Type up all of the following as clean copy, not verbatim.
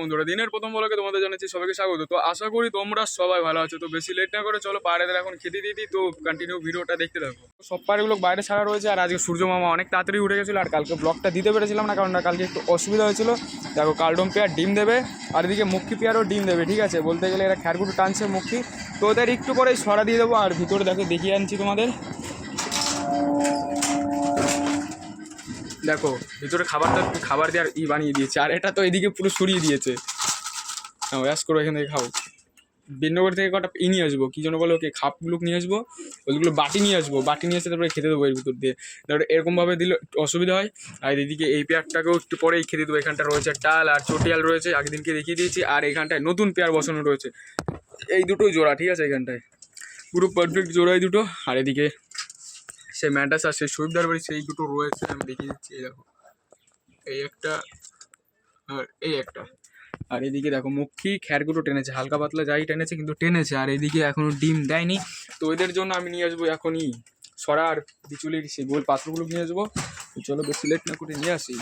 বন্ধুরা, দিনের প্রথম ব্লগে তোমাদের জানাচ্ছি সবাইকে স্বাগত। তো আশা করি তোমরা সবাই ভালো আছো। তো বেশি লেট না করে চলো পায়রাদের এখন খেতে দিয়ে দিই। তো কন্টিনিউ ভিডিওটা দেখতে থাকো। সব পায়রাগুলো বাইরে ছাড়া রয়েছে, আর আজকে সূর্য মামা অনেক তাড়াতাড়ি উঠে গেছিলো, আর কালকে ব্লগটা দিতে পেরেছিলাম না, কারণ কালকে একটু অসুবিধা হয়েছিল। দেখো, কালডম পেয়ার ডিম দেবে, আর এদিকে মুক্কি পেয়ারও ডিম দেবে। ঠিক আছে, বলতে গেলে এরা খ্যারগুলো টানছে মুক্কি। তো ওদের একটু পরেই সরা দিয়ে দেবো। আর ভিতরে দেখো দেখিয়ে আনছি তোমাদের, দেখো ভিতরে খাবার দেওয়ার বানিয়ে দিয়েছে। আর এটা তো এদিকে পুরো সরিয়ে দিয়েছে। ব্যাস করো, এখান থেকে খাও। বিন্নগর থেকে কটা নিয়ে আসবো, কী জন্য বলো, ওকে খাপগুলো নিয়ে আসবো, ওইগুলো বাটি নিয়ে আসবো, বাটি নিয়ে এসে তারপরে খেতে দেবো এর ভিতর দিয়ে। তারপরে এরকমভাবে দিলে একটু অসুবিধা হয়। আর এদিকে এই পেয়ারটাকেও একটু পরেই খেতে দেবো। এখানটা রয়েছে টাল আর চটিয়াল রয়েছে, আগের দিনকে দেখিয়ে দিয়েছি। আর এখানটায় নতুন পেয়ার বসানো রয়েছে, এই দুটোই জোড়া। ঠিক আছে, এখানটায় পুরো পারফেক্ট জোড়াই দুটো। আর এদিকে সে ম্যাডাস আর সেই সুইপদার বাড়ি সেই দুটো রয়েছে, আমি দেখিয়ে দিচ্ছি। এই দেখো, এই একটা আর এই একটা। আর এদিকে দেখো মুখি খ্যারগুলো টেনেছে, হালকা পাতলা যাই টেনেছে, কিন্তু টেনেছে। আর এদিকে এখনো ডিম দেয়নি। তো এদের জন্য আমি নিয়ে আসবো এখনই সরা আর বিচুলির সেই গোল পাত্রগুলো নিয়ে আসবো। চলো বেশি লেট না করে নিয়ে আসি।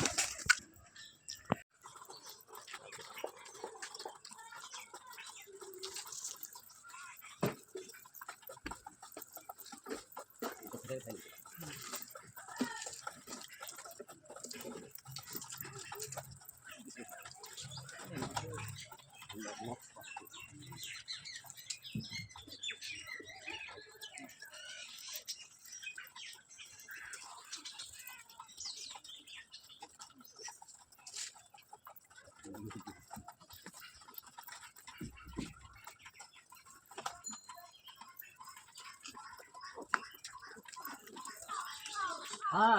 हाँ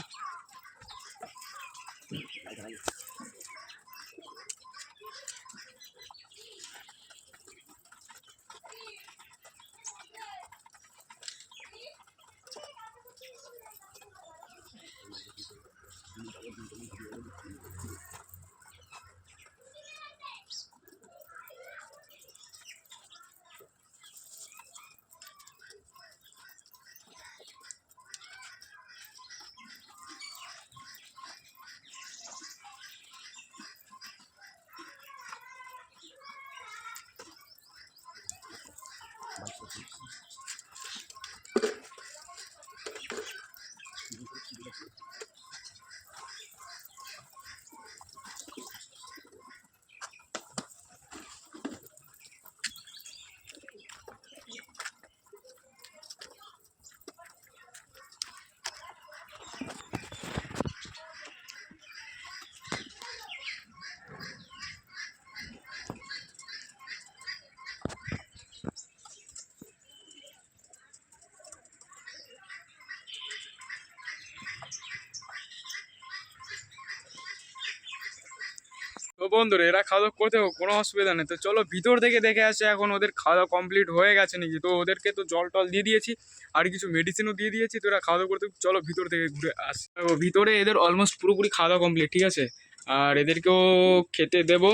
তো বন্ধুরা, এরা খাওয়া দাওয়া করতে হোক, কোনো অসুবিধা নেই। তো চলো ভিতর থেকে দেখে আসে এখন ওদের খাওয়া দাওয়া কমপ্লিট হয়ে গেছে নাকি। তো ওদেরকে তো জল টল দিয়ে দিয়েছি, আর কিছু মেডিসিনও দিয়ে দিয়েছি। তো এরা খাওয়া দাওয়া করতে, চলো ভিতর থেকে ঘুরে আসি। ভিতরে এদের অলমোস্ট পুরোপুরি খাওয়া দাওয়া কমপ্লিট। ঠিক আছে, আর এদেরকেও খেতে দেবো।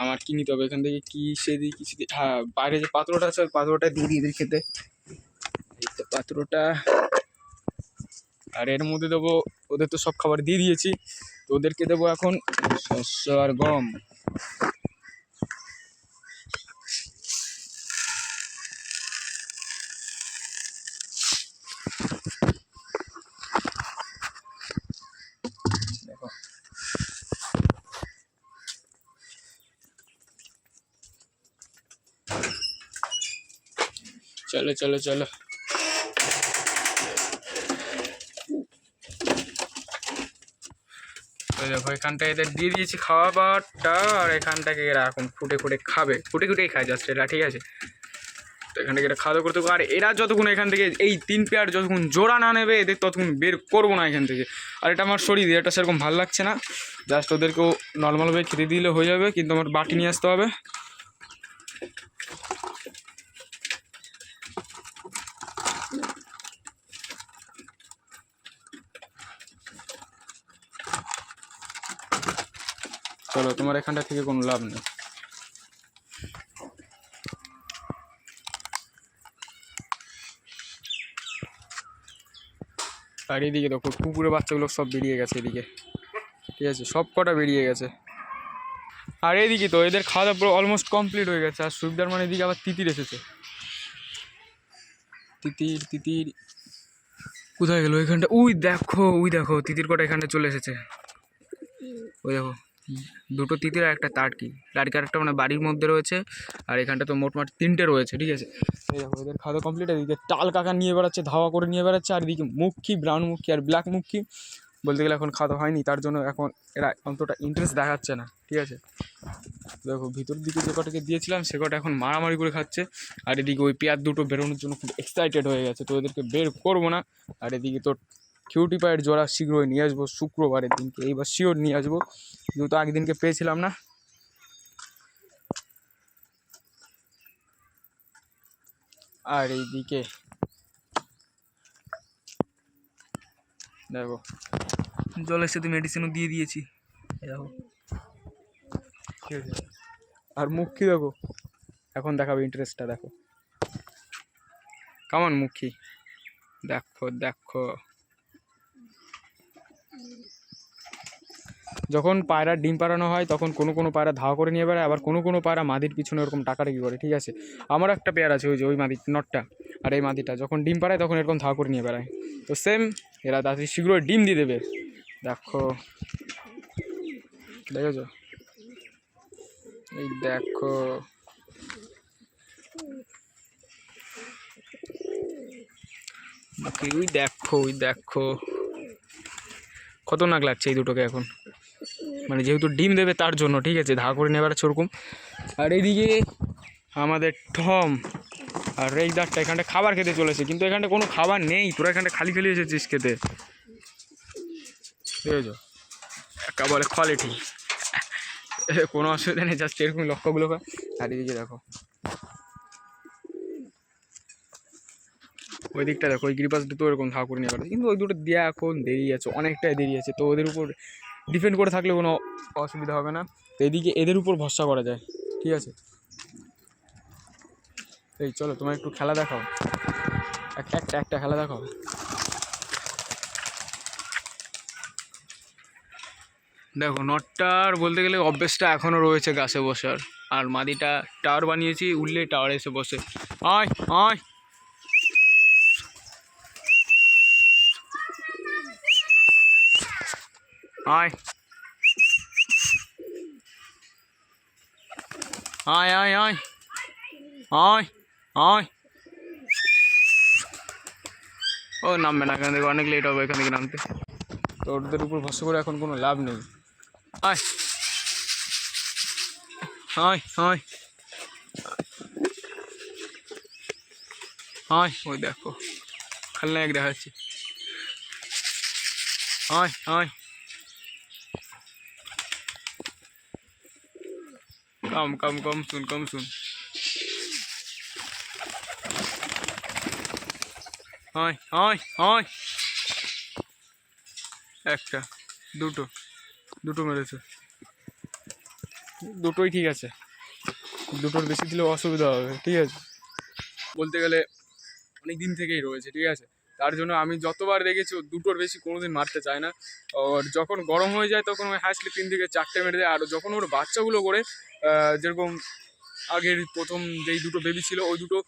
আমার কি নিতে হবে এখান থেকে, কি সে দিই কিছু দিই। হ্যাঁ, বাইরে যে পাত্রটা আছে ওই পাত্রটা দিয়ে দিই এদের খেতে। এই তো পাত্রটা। আর এর মধ্যে দেবো, ওদের তো সব খাবার দিয়ে দিয়েছি। তো ওদেরকে দেবো এখন শস্য আর গম। দেখো, চলো চলো চলো। দেখো, এখানটায় এদের দিয়ে দিয়েছি খাবারটা, আর এখানটাকে এরা এখন ফুটে ফুটে খাবে, ফুটে ফুটেই খায় জাস্ট এরা। ঠিক আছে, তো এখান থেকে এরা খাওয়া দাওয়া করতে। আর এরা যতক্ষণ এখান থেকে এই 3 পেয়ার যতক্ষণ জোড়া না নেবে, এদের ততক্ষণ বের করবো না এখান থেকে। আর এটা আমার শরীর, এটা সেরকম ভালো লাগছে না। জাস্ট ওদেরকেও নর্মালভাবে খেতে দিলে হয়ে যাবে, কিন্তু আমার বাটি নিয়ে আসতে হবে। চলো, তোমার এখানটা থেকে কোনো লাভ নেই। আর এদিকে দেখো কুকুরের বাচ্চাগুলো সব বেরিয়ে গেছে এদিকে। ঠিক আছে, সব কটা বেরিয়ে গেছে। আর এদিকে তো এদের খাওয়া দাওয়া পুরো অলমোস্ট কমপ্লিট হয়ে গেছে। আর সুবিধার মানে এদিকে আবার তিতির এসেছে। তিতির তিতির কোথায় গেল? এখানটা ওই দেখো তিতির কটা এখানটা চলে এসেছে। ওই দেখো দুটো তিতির আর একটা টার্কি। টার্কি আর একটা মানে বাড়ির মধ্যে রয়েছে। আর এখানটা তো মোটমাট 3টে রয়েছে, ঠিক আছে। এই দেখো এদের খাওয়া দাওয়া কমপ্লিট। এদিকে টাল কাকা নিয়ে বেড়াচ্ছে, ধাওয়া করে নিয়ে বেড়াচ্ছে। আর এদিকে মুখী, ব্রাউন মুখী আর ব্ল্যাক মুখী বলতে গেলে এখন খাওয়া হয়নি, তার জন্য এখন এরা অন্তটা ইন্টারেস্ট দেখাচ্ছে না, ঠিক আছে। দেখো ভিতর দিকে যে কটাকে দিয়েছিলাম সে কটা এখন মারামারি করে খাচ্ছে। আর এদিকে ওই পেয়ার দুটো বেরোনোর জন্য খুব এক্সাইটেড হয়ে গেছে, তো এদেরকে বের করবো না। আর এদিকে তো কিউটি পায়ের জোড়া শীঘ্রই নিয়ে আসবো শুক্রবারের দিনকে, এইবার শিওর নিয়ে আসবো, যেহেতু আগের দিনকে পেয়েছিলাম না। আর এইদিকে দেখো জলের সাথে মেডিসিনও দিয়ে দিয়েছি, দেখো ঠিক আছে। আর মুখী দেখো এখন দেখাবে ইন্টারেস্টটা, দেখো কেমন মুখী, দেখো দেখো। যখন পায়রা ডিম পাড়ানো হয় তখন কোনো কোনো পায়রা ধাওয়া করে নিয়ে বেড়ায়, আবার কোনো কোনো পায়রা মাদির পিছনে ওরকম টাকাটাকি করে, ঠিক আছে। আমার একটা পেয়ার আছে ওই মাদি নটটা, আর এই মাদিটা যখন ডিম পাড়ায় তখন এরকম ধাওয়া করে নিয়ে বেড়ায়। তো সেম এরা তাড়াতাড়ি শীঘ্রই ডিম দিয়ে দেবে, দেখো দেখেছো, এই দেখো। ওই দেখো ওই দেখো খতরনাক লাগছে এই দুটোকে এখন, মানে যেহেতু ডিম দেবে তার জন্য, ঠিক আছে, ধাওয়া করে নেবার ওরকম। আর এইদিকে আমাদের টম আর রেইদারটা এখানটা খাবার খেতে চলেছে, কিন্তু এখানটা কোনো খাবার নেই, তোরা এখানটা খালি খালি এসেছিস খেতে, বুঝেছো, একা বলে কোয়ালিটি, কোনো অসুবিধা নেই, জাস্ট এরকম লক্ষ্যগুলো হয়। আর এদিকে দেখো ওই দিকটা দেখো, ওই গিরিবাস দুটো এরকম ধাওয়া করে নিয়ে পারে, কিন্তু ওই দুটো দেওয়া এখন দেরি আছে, অনেকটাই দেরি আছে, তো ওদের উপর ডিপেন্ড করে থাকলে কোনো অসুবিধা হবে না। তো এদিকে এদের উপর ভরসা করা যায়, ঠিক আছে। এই চলো তোমার একটু খেলা দেখাও, একটা খেলা দেখাও। দেখো নটটার বলতে গেলে অভ্যেসটা এখনও রয়েছে গাছে বসার, আর মাদিটা টাওয়ার বানিয়েছি, উঠলে টাওয়ারে এসে বসে। আয় আয় আয় আয় আয় আয় আয় আয়। ও নামবে না এখান থেকে, অনেক লেট হবে এখান থেকে নামতে, তো ওদের উপর ভরসা করে এখন কোনো লাভ নেই। আয় আয় আয় আয়, ওই দেখো খেলনায়ক দেখাচ্ছি, আয় আয় কম কম কম শুন কম শুন, আয় আয় আয়। একটা দুটো মেরেছে, দুটোই ঠিক আছে, দুটোর বেশি দিলে অসুবিধা হবে, ঠিক আছে। বলতে গেলে অনেক দিন থেকেই রয়েছে, ঠিক আছে, তার জন্য আমি যতবার দেখেছি দুটোর বেশি কোনোদিন মারতে চায় না। আর যখন গরম হয়ে যায় তখন ওই হাসলে 3 থেকে 4টে মেরে দেয়। আর যখন ওর বাচ্চাগুলো করে যেরকম আগের প্রথম যেই দুটো বেবি ছিল ওই দুটো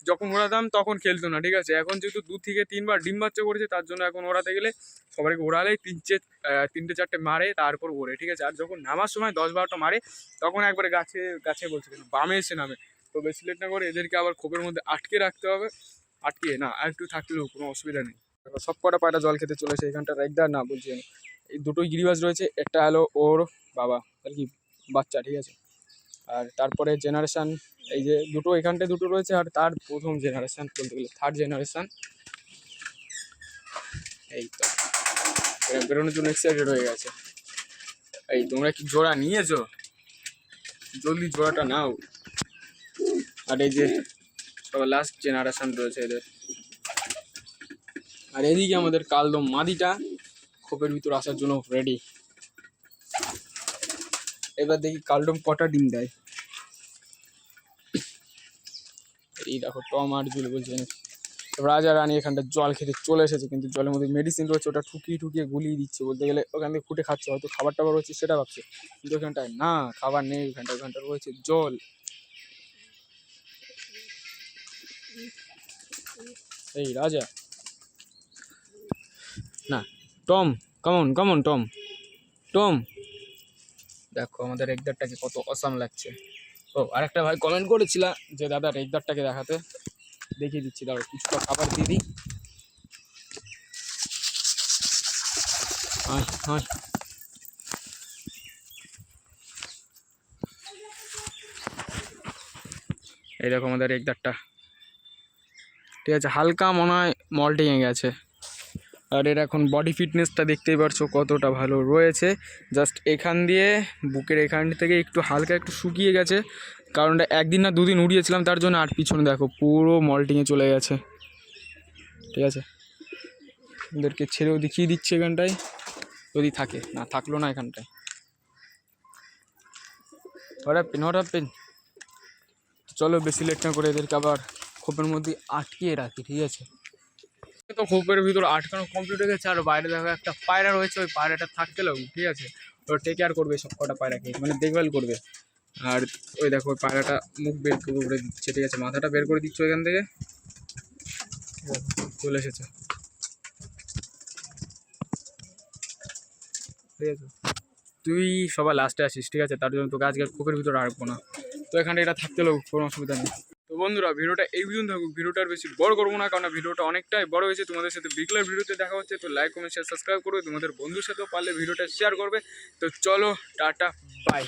যখন ওড়াতাম তখন খেলতো না, ঠিক আছে। এখন যেহেতু 2 থেকে 3বার ডিম বাচ্চা করেছে তার জন্য এখন ওড়াতে গেলে সবাইকে ওড়ালেই 3টে 4টে মারে, তারপর ওড়ে, ঠিক আছে। আর যখন নামার সময় 10-12টা মারে তখন একবারে গাছে বলছে কেন বামে এসে নামে। তো বেশি লেট না করে এদেরকে আবার খোপের মধ্যে আটকে রাখতে হবে, আটকে না আর একটু থাকলেও কোনো অসুবিধা নেই। সব কটা পায়রা জল খেতে চলেছে, এখানটা রাইকদার না বলছি আমি, এই দুটোই গিরিবাজ রয়েছে, একটা হলো ওর বাবা আর কি বাচ্চা, ঠিক আছে। আর তারপরে জেনারেশান এই যে দুটো এখানটায় দুটো রয়েছে, আর তার প্রথম জেনারেশান বলতে গেলে 3rd জেনারেশান। এই তো বেরোনোর জন্য এক্সাইটেড হয়ে গেছে। এই তোমরা কি জোড়া নিয়েছো? জলদি জোড়াটা নাও। আর এই যে লাস্ট জেনারেশান রয়েছে এদের। আর এদিকে আমাদের কালদম মাদিটা খোপের ভিতর আসার জন্য রেডি। এবার দেখি কালদম কটা ডিম দেয়। এই দেখো টম আর জুল বলছে রাজা রানী এখানটা জল খেতে চলে এসেছে, কিন্তু জলের মধ্যে মেডিসিন রয়েছে, ওটা ঠুকিয়ে ঠুকিয়ে গুলিয়ে দিচ্ছে বলতে গেলে। ওখান থেকে ফুটে খাচ্ছে, হয়তো খাবার টাবার রয়েছে সেটা ভাবছে, কিন্তু ওখানটায় না, খাবার নেই ওখানটায়, ওখানটা রয়েছে জল। এই রাজা না, Tom, common common Tom, Tom. দেখো আমাদের রেগদারটাকে কত অসাম লাগছে। ও আরেকটা ভাই কমেন্ট করেছিল যে দাদা রেগদারটাকে দেখাতে, দেখিয়ে দিচ্ছি, দাঁড়ো কিছুটা খাবার দিয়ে দিই। হ্যাঁ হ্যাঁ, এই দেখো আমাদের রেগদারটা, ঠিক আছে, হালকা মনে হয় মল্টিংয়ে গেছে। আর এর এখন বডি ফিটনেসটা দেখতেই পারছো কতটা ভালো রয়েছে। জাস্ট এখান দিয়ে বুকের এখান থেকে একটু হালকা একটু শুকিয়ে গেছে, কারণটা একদিন না দুদিন উড়িয়েছিলাম তার জন্য। আর পিছনে দেখো পুরো মল্টিংয়ে চলে গেছে, ঠিক আছে। ওদেরকে ছেড়েও দেখিয়ে দিচ্ছে এখানটায়, যদি থাকে, না থাকলো না এখানটায়। হঠাৎ চলো বেশি লেট না করে এদেরকে আবার খোপের মধ্যে আটকিয়ে রাখি, ঠিক আছে। তো খোপের ভিতর আটকানো কমপ্লিট হয়ে গেছে, আর বাইরে দেখো একটা পায়রা রয়েছে, ওই পায়রাটা থাকতে লাগবে, ঠিক আছে। ওরা টেক কেয়ার করবে সব কটা পায়রাকে, মানে দেখভাল করবে। আর ওই দেখো ওই পায়রাটা মুখ বের করে দিচ্ছে, ঠিক আছে, মাথাটা বের করে দিচ্ছে ওইখান থেকে, চলে এসেছে, ঠিক আছে। তুই সবার লাস্টে আসিস, ঠিক আছে, তার জন্য তোকে আজকে খোপের ভিতরে রাখবো না, তো এখানে এটা থাকতে লাগবে, কোনো অসুবিধা নেই। তো বন্ধুরা ভিডিওটা এই পর্যন্ত থাকুক, ভিডিওটা আর বেশি বড় করবো না, কারণ ভিডিওটা অনেকটাই বড় হয়েছে। তোমাদের সাথে বিকেলের ভিডিওতে দেখা হচ্ছে, তো লাইক কমেন্ট শেয়ার সাবস্ক্রাইব করবে, তোমাদের বন্ধুর সাথেও পারলে ভিডিওটা শেয়ার করবে। তো চলো টাটা বাই।